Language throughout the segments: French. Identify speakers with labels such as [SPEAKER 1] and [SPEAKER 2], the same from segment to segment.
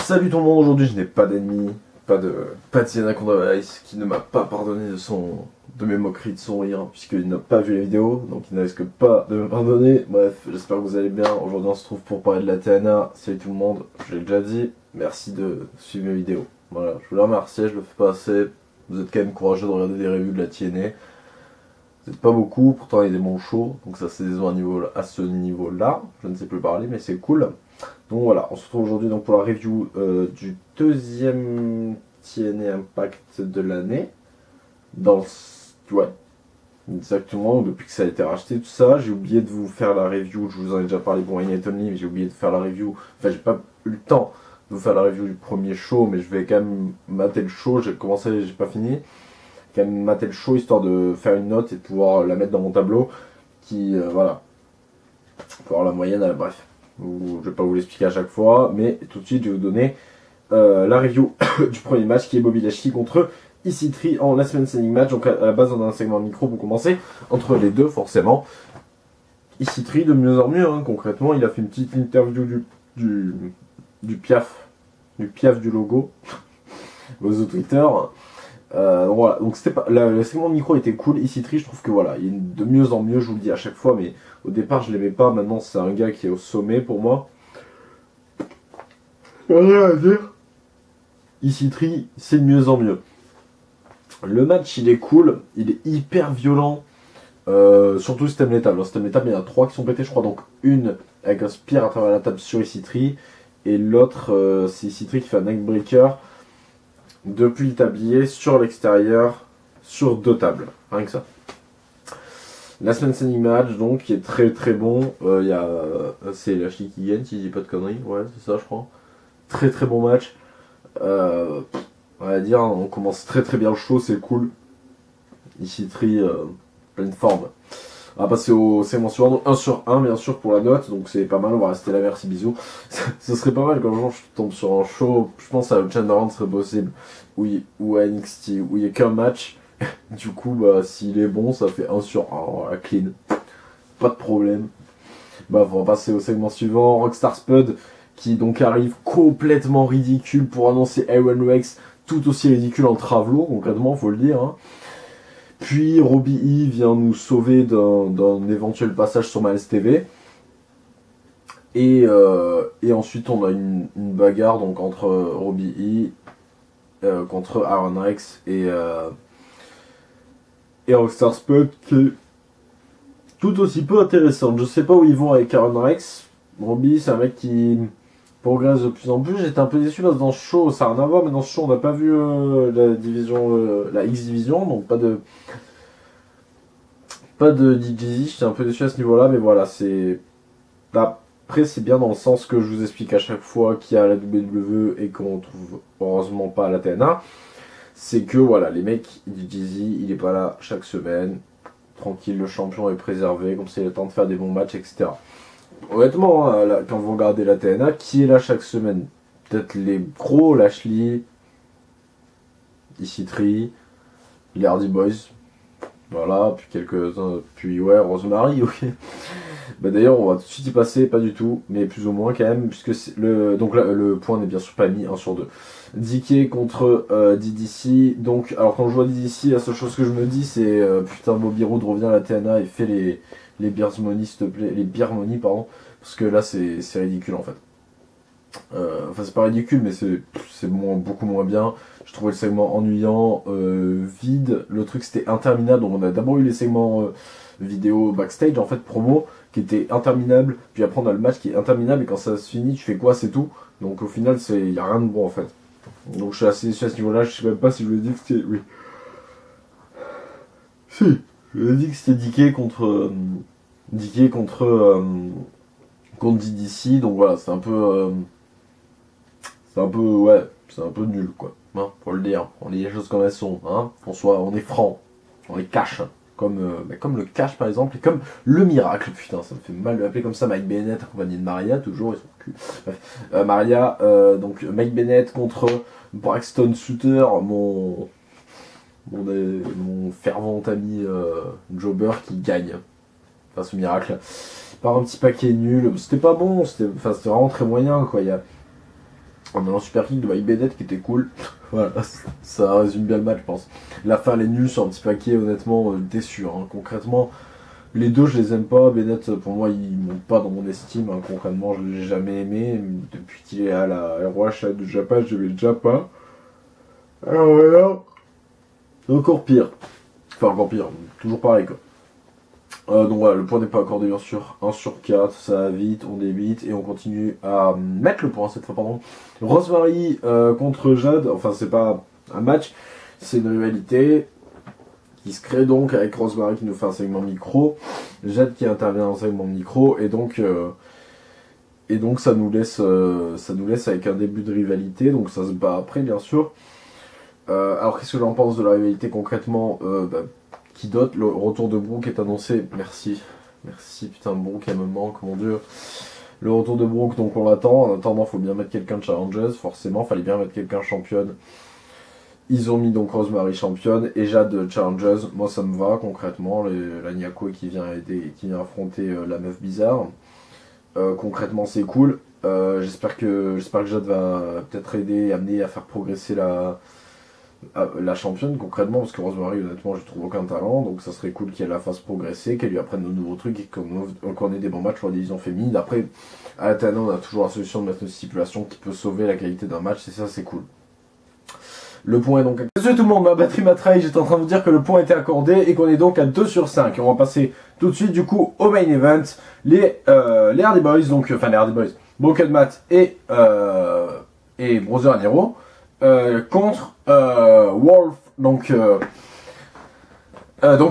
[SPEAKER 1] Salut tout le monde, aujourd'hui je n'ai pas d'ennemi, pas de Sienna contre Ice qui ne m'a pas pardonné de mes moqueries, de son rire, puisqu'il n'a pas vu les vidéos, donc il ne risque pas de me pardonner. Bref, j'espère que vous allez bien. Aujourd'hui on se trouve pour parler de la TNA. Salut tout le monde, je l'ai déjà dit, merci de suivre mes vidéos. Voilà, je vous les remercie, je le fais pas assez. Vous êtes quand même courageux de regarder des reviews de la TNA. Vous n'êtes pas beaucoup, pourtant il y a des bons shows, donc ça c'est à ce niveau-là. Je ne sais plus parler, mais c'est cool. Donc voilà, on se retrouve aujourd'hui pour la review du deuxième TNA Impact de l'année. Ouais, exactement, depuis que ça a été racheté, tout ça. J'ai oublié de vous faire la review, je vous en ai déjà parlé pour Wayne Only, mais j'ai oublié de faire la review. Enfin, j'ai pas eu le temps de vous faire la review du premier show, mais je vais quand même mater le show. J'ai commencé, j'ai pas fini. Quand même mater le show histoire de faire une note et de pouvoir la mettre dans mon tableau. Voilà, pour avoir la moyenne, bref. Je vais pas vous l'expliquer à chaque fois, mais tout de suite je vais vous donner la review du premier match qui est Bobby Lashley contre EC3 en Last Man Standing match. Donc à la base on a un segment micro pour commencer entre les deux forcément. EC3 de mieux en mieux, hein, concrètement il a fait une petite interview du Piaf du logo aux Twitter. Voilà, donc c'était pas le segment de micro était cool. EC3 je trouve que voilà, il est de mieux en mieux, je vous le dis à chaque fois, mais au départ je l'aimais pas, maintenant c'est un gars qui est au sommet pour moi. Rien à dire. EC3 c'est de mieux en mieux. Le match il est cool, il est hyper violent, surtout système létal. Le système létal il y en a 3 qui sont pétés je crois, donc une avec un spear à travers la table sur EC3 et l'autre c'est EC3 qui fait un neckbreaker depuis le tablier sur l'extérieur sur 2 tables, rien que ça. Last Man Standing match donc qui est très très bon. C'est Lashley qui gagne si je dis pas de conneries, ouais c'est ça je crois. Très très bon match. On va dire on commence très très bien le show, c'est cool. Ici pleine forme. On va passer au segment suivant, donc 1 sur 1 bien sûr pour la note, donc c'est pas mal, on va rester là, merci bisous. Ce serait pas mal quand je tombe sur un show, je pense à Chandler serait possible, ou à NXT, où il n'y a qu'un match, du coup bah s'il est bon ça fait 1 sur 1, voilà, clean, pas de problème. Bah on va passer au segment suivant, Rockstar Spud, qui donc arrive complètement ridicule pour annoncer Aaron Rex, tout aussi ridicule en travelot, concrètement faut le dire, hein. Puis Robbie E vient nous sauver d'un éventuel passage sur Miles TV. Et ensuite on a une bagarre donc entre Robbie E contre Aaron Rex et Rockstar Spud qui est tout aussi peu intéressante. Je sais pas où ils vont avec Aaron Rex. Robbie c'est un mec qui progresse de plus en plus. J'étais un peu déçu parce que dans ce show ça n'a rien à voir, mais dans ce show on n'a pas vu la division, la X division, donc pas de DJZ, j'étais un peu déçu à ce niveau là, mais voilà, c'est après c'est bien dans le sens que je vous explique à chaque fois qu'il y a la WWE et qu'on trouve heureusement pas à la TNA, c'est que voilà, les mecs, DJZ il est pas là chaque semaine, tranquille, le champion est préservé, comme ça il a le temps de faire des bons matchs, etc. Honnêtement, hein, là, quand vous regardez la TNA, qui est là chaque semaine? Peut-être les gros, Lashley, EC3, les Hardy Boys, voilà, puis quelques-uns, puis ouais, Rosemary, ok. Bah d'ailleurs, on va tout de suite y passer, pas du tout, mais plus ou moins quand même, puisque donc là, le point n'est bien sûr pas mis, 1 sur 2. DK contre DDC, donc, alors quand je vois DDC, la seule chose que je me dis, c'est putain, Bobby Roode revient à la TNA et fait les Beer Money, s'il te plaît, les Beer Money, pardon, parce que là, c'est ridicule en fait. Enfin, c'est pas ridicule, mais c'est beaucoup moins bien. Je trouvais le segment ennuyant, vide. Le truc c'était interminable. Donc on a d'abord eu les segments vidéo backstage, en fait promo, qui étaient interminables. Puis après on a le match qui est interminable et quand ça se finit, tu fais quoi, c'est tout. Donc au final, il y a rien de bon en fait. Donc je suis assez déçu à ce niveau-là. Je sais même pas si je vous ai dit que c'était. Oui. Si, je vous ai dit que c'était DK contre DDC. Donc voilà, c'est un peu. Ouais, c'est un peu nul quoi, hein, faut le dire, on dit les choses comme elles sont, hein, on est franc, on les cache, comme le cash par exemple, et comme le miracle, putain, ça me fait mal de l'appeler comme ça, Mike Bennett accompagné de Maria, toujours, ils sont cul, bref, Maria, donc Mike Bennett contre Braxton Sutter, mon fervent ami Jobber qui gagne, enfin ce miracle, par un petit paquet nul, c'était pas bon, c'était vraiment très moyen quoi, En allant super kick de Mike Bennett qui était cool. Voilà, ça résume bien le match, je pense. La fin, elle est nulle sur un petit paquet, honnêtement, déçu. Hein. Concrètement, les deux, je les aime pas. Bennett, pour moi, il monte pas dans mon estime. Hein. Concrètement, je l'ai jamais aimé. Depuis qu'il est à la ROH de Japan, je l'aimais déjà pas. Alors voilà. Encore pire. Enfin, encore pire. Toujours pareil, quoi. Donc voilà, le point n'est pas accordé bien sûr, 1 sur 4, ça va vite, on débite et on continue à mettre le point cette fois, pardon. Rosemary contre Jade, enfin c'est pas un match, c'est une rivalité qui se crée donc avec Rosemary qui nous fait un segment micro, Jade qui intervient en segment micro et donc ça nous laisse avec un début de rivalité, donc ça se bat après bien sûr. Alors qu'est-ce que j'en pense de la rivalité concrètement qui dote, le retour de Brooke est annoncé, merci putain Brooke elle me manque mon dieu, le retour de Brooke donc on l'attend, en attendant faut bien mettre quelqu'un de challengeuse, forcément fallait bien mettre quelqu'un championne, ils ont mis donc Rosemary championne et Jade challengeuse, moi ça me va concrètement, la Nyako qui vient affronter la meuf bizarre, concrètement c'est cool, j'espère que Jade va peut-être aider et amener à faire progresser la championne concrètement, parce que Rosemary honnêtement je trouve aucun talent, donc ça serait cool qu'elle la fasse progresser, qu'elle lui apprenne de nouveaux trucs et qu'on ait des bons matchs pour la division féminine. Après à la TNA on a toujours la solution de mettre une stipulation qui peut sauver la qualité d'un match et ça c'est cool. Le point est donc... Désolé tout le monde, ma batterie m'a trahi, j'étais en train de vous dire que le point était accordé et qu'on est donc à 2 sur 5. On va passer tout de suite du coup au main event, les Hardy Boys, donc enfin les Hardy Boys, Broken Matt et Brother Nero contre Wolf, donc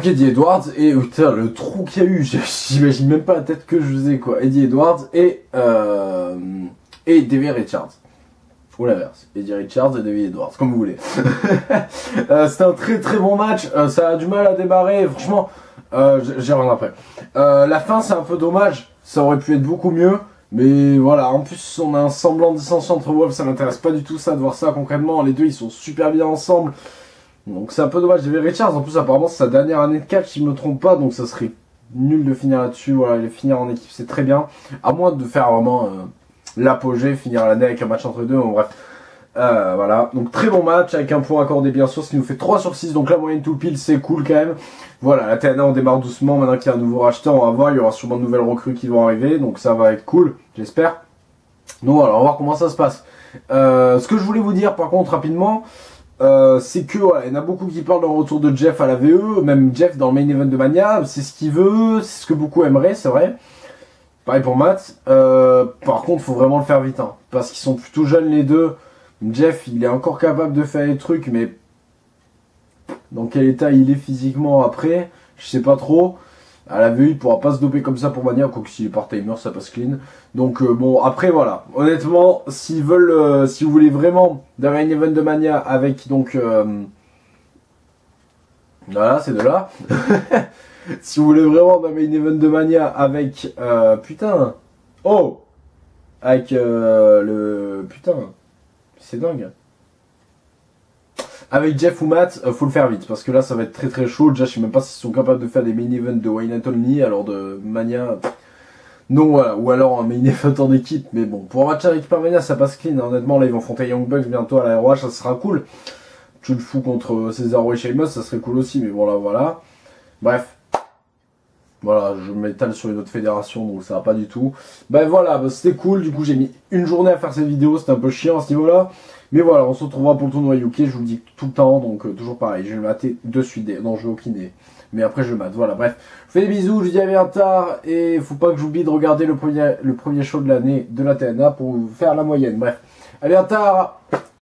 [SPEAKER 1] Eddie Edwards et putain le trou qu'il y a eu, j'imagine même pas la tête que je faisais quoi, Eddie Edwards et Davey Richards. Ou l'inverse, Eddie Richards et Davey Edwards, comme vous voulez. C'était un très très bon match, ça a du mal à démarrer, franchement, j'y reviendrai après. La fin c'est un peu dommage, ça aurait pu être beaucoup mieux. Mais voilà, en plus on a un semblant de dissension entre Wolf, ça m'intéresse pas du tout ça de voir ça concrètement, les deux ils sont super bien ensemble. Donc c'est un peu dommage, Davey Richards, en plus apparemment c'est sa dernière année de catch si je me trompe pas, donc ça serait nul de finir là-dessus, voilà, les finir en équipe c'est très bien. À moins de faire vraiment l'apogée, finir l'année avec un match entre deux, bon, bref. Voilà, donc très bon match avec un point accordé bien sûr, ce qui nous fait 3 sur 6, donc la moyenne tout pile c'est cool quand même. Voilà, la TNA on démarre doucement, maintenant qu'il y a un nouveau racheteur on va voir, il y aura sûrement de nouvelles recrues qui vont arriver, donc ça va être cool, j'espère. Donc voilà, on va voir comment ça se passe. Ce que je voulais vous dire par contre rapidement, c'est que voilà, il y en a beaucoup qui parlent d'un retour de Jeff à la VE, même Jeff dans le main event de Mania, c'est ce qu'il veut, c'est ce que beaucoup aimeraient, c'est vrai. Pareil pour Matt, par contre faut vraiment le faire vite, hein, parce qu'ils sont plutôt jeunes les deux. Jeff il est encore capable de faire des trucs mais dans quel état il est physiquement après, je sais pas trop. À la VE il pourra pas se doper comme ça pour Mania, quoique s'il est par timer ça passe clean. Donc bon après voilà, honnêtement s'ils veulent, si vous voulez vraiment d'un main event de Mania avec donc voilà c'est de là. Si vous voulez vraiment d'un main event de Mania avec putain oh avec le putain c'est dingue. Avec Jeff ou Matt, faut le faire vite parce que là ça va être très très chaud. Déjà je sais même pas s'ils sont capables de faire des main events de Wayne Only alors de Mania. Non voilà, ou alors un main event en équipe, mais bon, pour un match avec Mania ça passe clean, hein. Honnêtement là ils vont affronter Young Bucks bientôt à la ROH, ça sera cool. Tu le fous contre Cesaro et Sheamus, ça serait cool aussi, mais bon là voilà. Bref. Voilà, je m'étale sur une autre fédération, donc ça va pas du tout. Ben voilà, bah, c'était cool, du coup j'ai mis une journée à faire cette vidéo, c'était un peu chiant à ce niveau-là. Mais voilà, on se retrouvera pour le tournoi UK, je vous le dis tout le temps, donc toujours pareil, je vais le mater de suite. Non, je vais au kiné, mais après je le mate, voilà, bref. Je vous fais des bisous, je vous dis à bien tard, et faut pas que j'oublie de regarder le premier show de l'année de la TNA pour vous faire la moyenne, bref. À bien tard.